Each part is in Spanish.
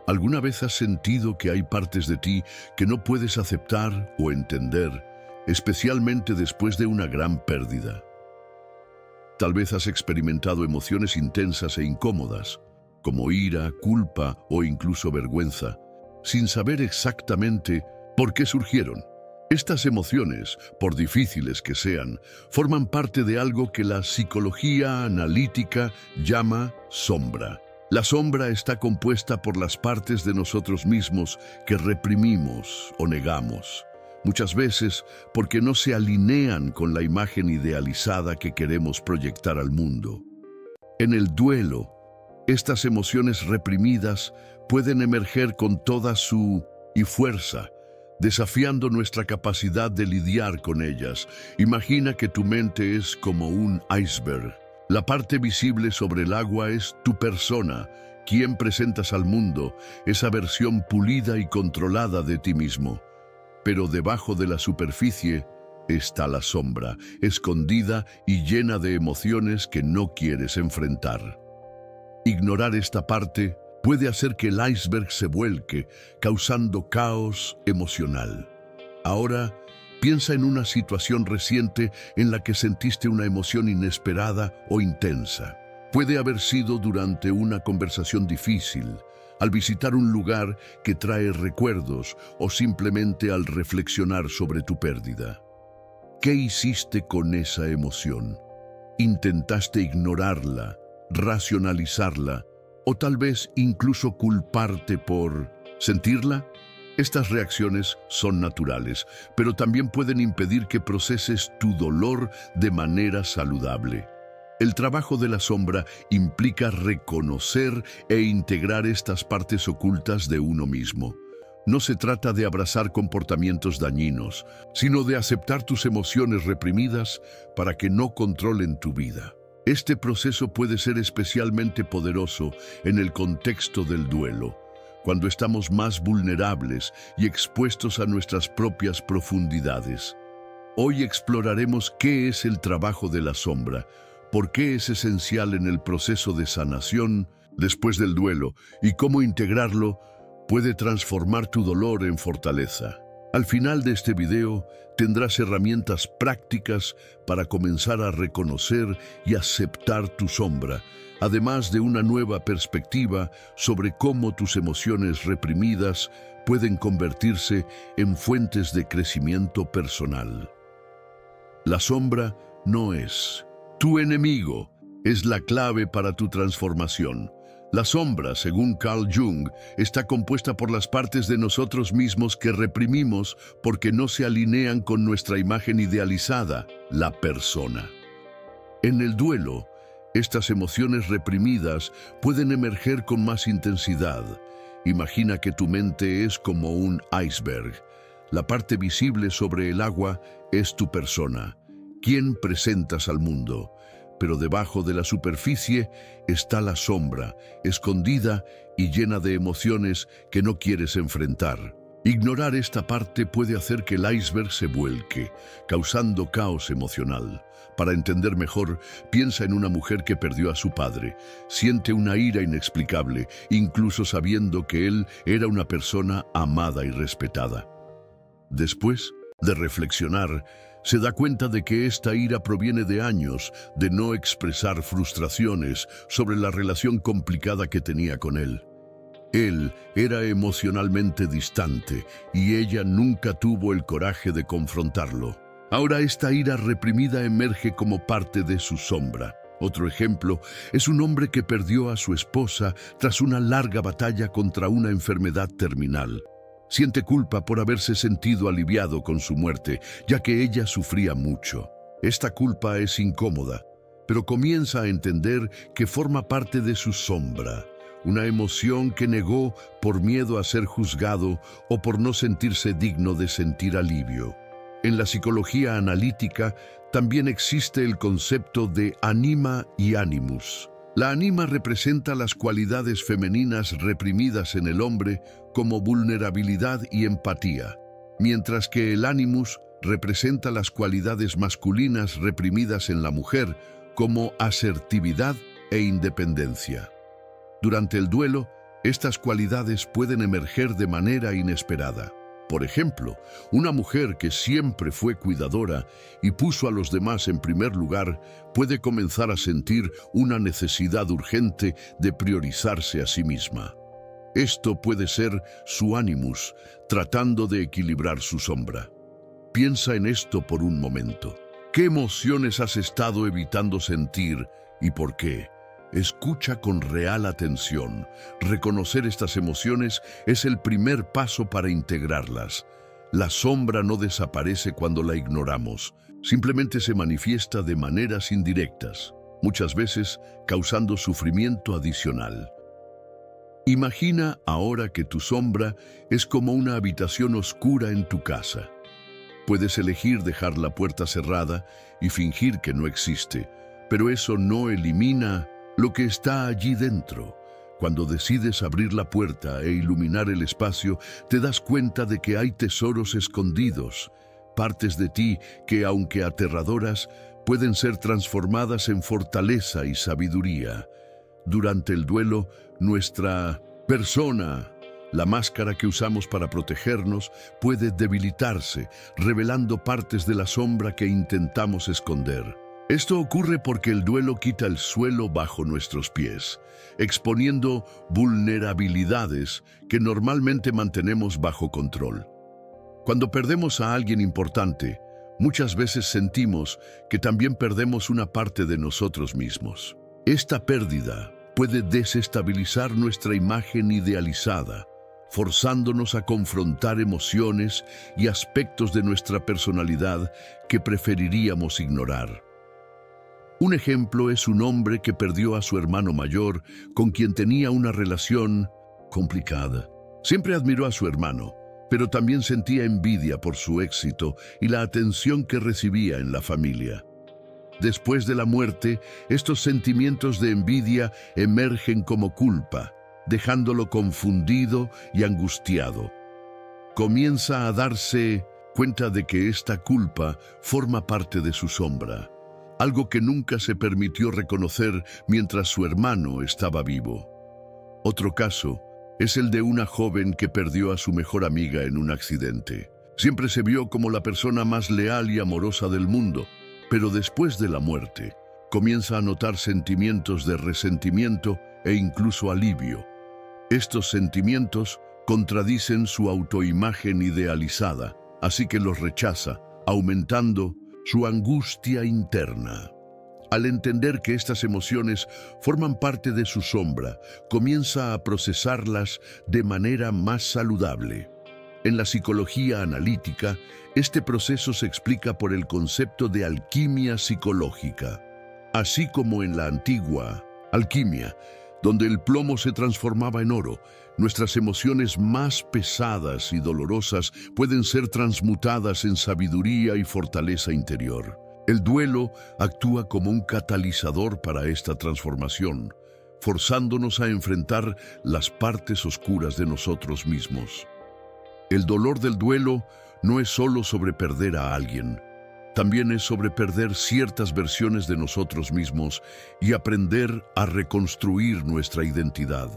¿Alguna vez has sentido que hay partes de ti que no puedes aceptar o entender, especialmente después de una gran pérdida? Tal vez has experimentado emociones intensas e incómodas, como ira, culpa o incluso vergüenza, sin saber exactamente por qué surgieron. Estas emociones, por difíciles que sean, forman parte de algo que la psicología analítica llama sombra. La sombra está compuesta por las partes de nosotros mismos que reprimimos o negamos, muchas veces porque no se alinean con la imagen idealizada que queremos proyectar al mundo. En el duelo, estas emociones reprimidas pueden emerger con toda su fuerza, desafiando nuestra capacidad de lidiar con ellas. Imagina que tu mente es como un iceberg. La parte visible sobre el agua es tu persona, quien presentas al mundo, esa versión pulida y controlada de ti mismo. Pero debajo de la superficie está la sombra, escondida y llena de emociones que no quieres enfrentar. Ignorar esta parte puede hacer que el iceberg se vuelque, causando caos emocional. Ahora, piensa en una situación reciente en la que sentiste una emoción inesperada o intensa. Puede haber sido durante una conversación difícil, al visitar un lugar que trae recuerdos o simplemente al reflexionar sobre tu pérdida. ¿Qué hiciste con esa emoción? ¿Intentaste ignorarla, racionalizarla o tal vez incluso culparte por sentirla? Estas reacciones son naturales, pero también pueden impedir que proceses tu dolor de manera saludable. El trabajo de la sombra implica reconocer e integrar estas partes ocultas de uno mismo. No se trata de abrazar comportamientos dañinos, sino de aceptar tus emociones reprimidas para que no controlen tu vida. Este proceso puede ser especialmente poderoso en el contexto del duelo, cuando estamos más vulnerables y expuestos a nuestras propias profundidades. Hoy exploraremos qué es el trabajo de la sombra, por qué es esencial en el proceso de sanación después del duelo y cómo integrarlo puede transformar tu dolor en fortaleza. Al final de este video tendrás herramientas prácticas para comenzar a reconocer y aceptar tu sombra, además de una nueva perspectiva sobre cómo tus emociones reprimidas pueden convertirse en fuentes de crecimiento personal. La sombra no es tu enemigo, es la clave para tu transformación. La sombra, según Carl Jung, está compuesta por las partes de nosotros mismos que reprimimos porque no se alinean con nuestra imagen idealizada, la persona. En el duelo, estas emociones reprimidas pueden emerger con más intensidad. Imagina que tu mente es como un iceberg. La parte visible sobre el agua es tu persona, quien presentas al mundo. Pero debajo de la superficie está la sombra, escondida y llena de emociones que no quieres enfrentar. Ignorar esta parte puede hacer que el iceberg se vuelque, causando caos emocional. Para entender mejor, piensa en una mujer que perdió a su padre. Siente una ira inexplicable, incluso sabiendo que él era una persona amada y respetada. Después de reflexionar, se da cuenta de que esta ira proviene de años de no expresar frustraciones sobre la relación complicada que tenía con él. Él era emocionalmente distante y ella nunca tuvo el coraje de confrontarlo. Ahora esta ira reprimida emerge como parte de su sombra. Otro ejemplo es un hombre que perdió a su esposa tras una larga batalla contra una enfermedad terminal. Siente culpa por haberse sentido aliviado con su muerte, ya que ella sufría mucho. Esta culpa es incómoda, pero comienza a entender que forma parte de su sombra, una emoción que negó por miedo a ser juzgado o por no sentirse digno de sentir alivio. En la psicología analítica también existe el concepto de anima y animus. La anima representa las cualidades femeninas reprimidas en el hombre como vulnerabilidad y empatía, mientras que el animus representa las cualidades masculinas reprimidas en la mujer como asertividad e independencia. Durante el duelo, Estas cualidades pueden emerger de manera inesperada. Por ejemplo, una mujer que siempre fue cuidadora y puso a los demás en primer lugar puede comenzar a sentir una necesidad urgente de priorizarse a sí misma. Esto puede ser su animus, tratando de equilibrar su sombra. Piensa en esto por un momento. ¿Qué emociones has estado evitando sentir y por qué? Escucha con real atención. Reconocer estas emociones es el primer paso para integrarlas. La sombra no desaparece cuando la ignoramos, simplemente se manifiesta de maneras indirectas, muchas veces causando sufrimiento adicional. Imagina ahora que tu sombra es como una habitación oscura en tu casa. Puedes elegir dejar la puerta cerrada y fingir que no existe, pero eso no elimina lo que está allí dentro. Cuando decides abrir la puerta e iluminar el espacio, te das cuenta de que hay tesoros escondidos, partes de ti que, aunque aterradoras, pueden ser transformadas en fortaleza y sabiduría. Durante el duelo, nuestra persona, la máscara que usamos para protegernos, puede debilitarse, revelando partes de la sombra que intentamos esconder. Esto ocurre porque el duelo quita el suelo bajo nuestros pies, exponiendo vulnerabilidades que normalmente mantenemos bajo control. Cuando perdemos a alguien importante, muchas veces sentimos que también perdemos una parte de nosotros mismos. Esta pérdida puede desestabilizar nuestra imagen idealizada, forzándonos a confrontar emociones y aspectos de nuestra personalidad que preferiríamos ignorar. Un ejemplo es un hombre que perdió a su hermano mayor, con quien tenía una relación complicada. Siempre admiró a su hermano, pero también sentía envidia por su éxito y la atención que recibía en la familia. Después de la muerte, estos sentimientos de envidia emergen como culpa, dejándolo confundido y angustiado. Comienza a darse cuenta de que esta culpa forma parte de su sombra, algo que nunca se permitió reconocer mientras su hermano estaba vivo. Otro caso es el de una joven que perdió a su mejor amiga en un accidente. Siempre se vio como la persona más leal y amorosa del mundo, pero después de la muerte, comienza a notar sentimientos de resentimiento e incluso alivio. Estos sentimientos contradicen su autoimagen idealizada, así que los rechaza, aumentando su angustia interna. Al entender que estas emociones forman parte de su sombra, comienza a procesarlas de manera más saludable. En la psicología analítica, este proceso se explica por el concepto de alquimia psicológica. Así como en la antigua alquimia, donde el plomo se transformaba en oro, nuestras emociones más pesadas y dolorosas pueden ser transmutadas en sabiduría y fortaleza interior. El duelo actúa como un catalizador para esta transformación, forzándonos a enfrentar las partes oscuras de nosotros mismos. El dolor del duelo no es solo sobre perder a alguien, también es sobre perder ciertas versiones de nosotros mismos y aprender a reconstruir nuestra identidad.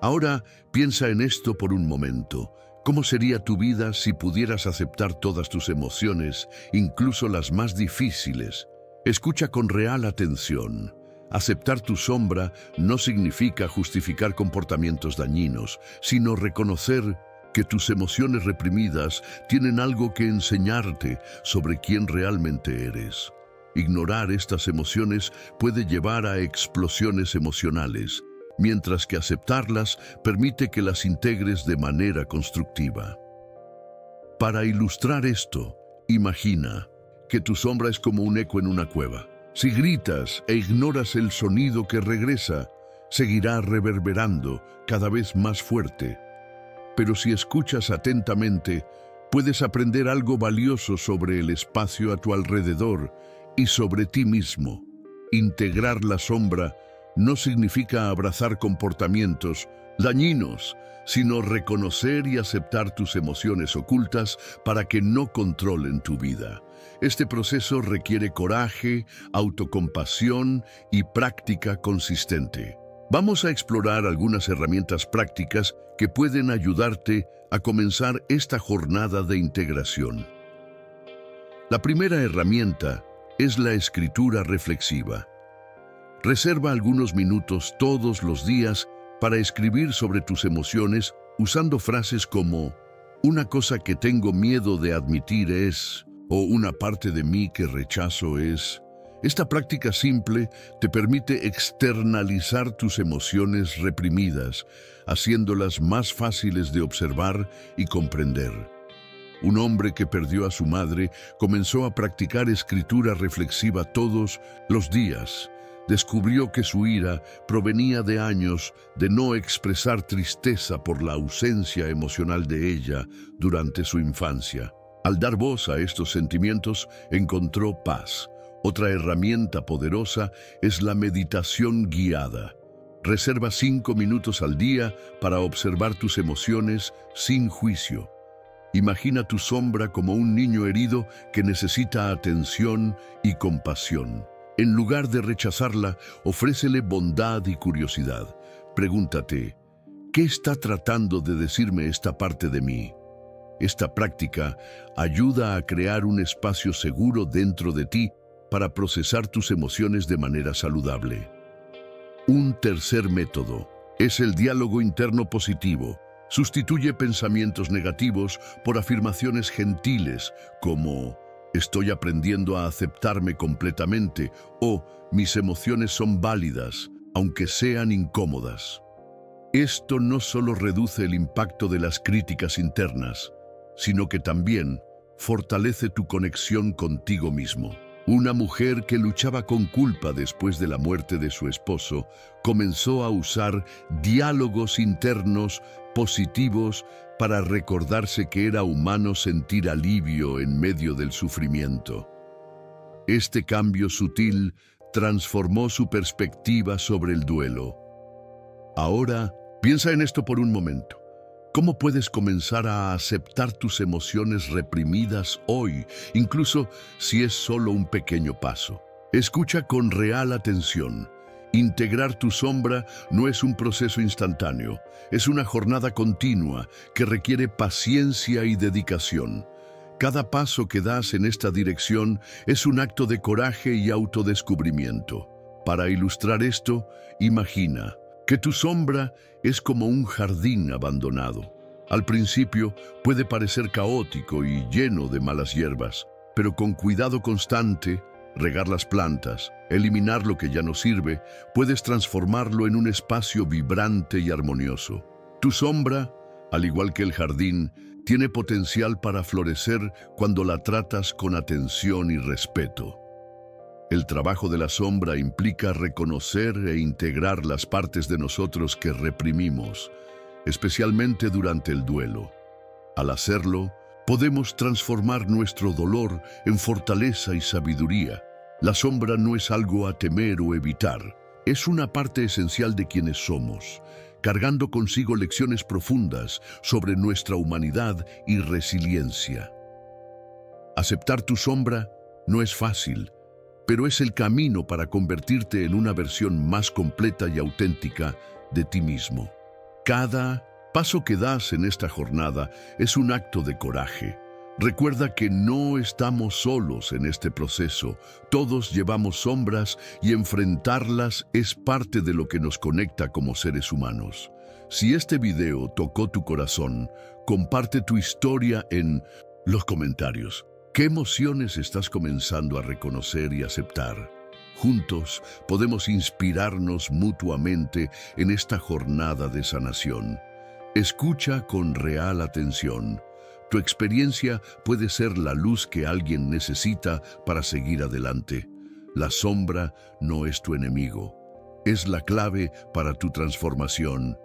Ahora piensa en esto por un momento. ¿Cómo sería tu vida si pudieras aceptar todas tus emociones, incluso las más difíciles? Escucha con real atención. Aceptar tu sombra no significa justificar comportamientos dañinos, sino reconocer que tus emociones reprimidas tienen algo que enseñarte sobre quién realmente eres. Ignorar estas emociones puede llevar a explosiones emocionales, mientras que aceptarlas permite que las integres de manera constructiva. Para ilustrar esto, imagina que tu sombra es como un eco en una cueva. Si gritas e ignoras el sonido que regresa, seguirá reverberando cada vez más fuerte. Pero si escuchas atentamente, puedes aprender algo valioso sobre el espacio a tu alrededor y sobre ti mismo. Integrar la sombra no significa abrazar comportamientos dañinos, sino reconocer y aceptar tus emociones ocultas para que no controlen tu vida. Este proceso requiere coraje, autocompasión y práctica consistente. Vamos a explorar algunas herramientas prácticas que pueden ayudarte a comenzar esta jornada de integración. La primera herramienta es la escritura reflexiva. Reserva algunos minutos todos los días para escribir sobre tus emociones usando frases como "una cosa que tengo miedo de admitir es", o "una parte de mí que rechazo es". Esta práctica simple te permite externalizar tus emociones reprimidas, haciéndolas más fáciles de observar y comprender. Un hombre que perdió a su madre comenzó a practicar escritura reflexiva todos los días. Descubrió que su ira provenía de años de no expresar tristeza por la ausencia emocional de ella durante su infancia. Al dar voz a estos sentimientos, encontró paz. Otra herramienta poderosa es la meditación guiada. Reserva 5 minutos al día para observar tus emociones sin juicio. Imagina tu sombra como un niño herido que necesita atención y compasión. En lugar de rechazarla, ofrécele bondad y curiosidad. Pregúntate, ¿qué está tratando de decirme esta parte de mí? Esta práctica ayuda a crear un espacio seguro dentro de ti para procesar tus emociones de manera saludable. Un tercer método es el diálogo interno positivo. Sustituye pensamientos negativos por afirmaciones gentiles como "estoy aprendiendo a aceptarme completamente" o "mis emociones son válidas, aunque sean incómodas". Esto no solo reduce el impacto de las críticas internas, sino que también fortalece tu conexión contigo mismo. Una mujer que luchaba con culpa después de la muerte de su esposo comenzó a usar diálogos internos positivos para recordarse que era humano sentir alivio en medio del sufrimiento. Este cambio sutil transformó su perspectiva sobre el duelo. Ahora, piensa en esto por un momento. ¿Cómo puedes comenzar a aceptar tus emociones reprimidas hoy, incluso si es solo un pequeño paso? Escucha con real atención. Integrar tu sombra no es un proceso instantáneo, es una jornada continua que requiere paciencia y dedicación. Cada paso que das en esta dirección es un acto de coraje y autodescubrimiento. Para ilustrar esto, imagina que tu sombra es como un jardín abandonado. Al principio puede parecer caótico y lleno de malas hierbas, pero con cuidado constante, regar las plantas, eliminar lo que ya no sirve, puedes transformarlo en un espacio vibrante y armonioso. Tu sombra, al igual que el jardín, tiene potencial para florecer cuando la tratas con atención y respeto. El trabajo de la sombra implica reconocer e integrar las partes de nosotros que reprimimos, especialmente durante el duelo. Al hacerlo, podemos transformar nuestro dolor en fortaleza y sabiduría. La sombra no es algo a temer o evitar, es una parte esencial de quienes somos, cargando consigo lecciones profundas sobre nuestra humanidad y resiliencia. Aceptar tu sombra no es fácil, pero es el camino para convertirte en una versión más completa y auténtica de ti mismo. Cada paso que das en esta jornada es un acto de coraje. Recuerda que no estamos solos en este proceso. Todos llevamos sombras y enfrentarlas es parte de lo que nos conecta como seres humanos. Si este video tocó tu corazón, comparte tu historia en los comentarios. ¿Qué emociones estás comenzando a reconocer y aceptar? Juntos podemos inspirarnos mutuamente en esta jornada de sanación. Escucha con real atención. Tu experiencia puede ser la luz que alguien necesita para seguir adelante. La sombra no es tu enemigo. Es la clave para tu transformación.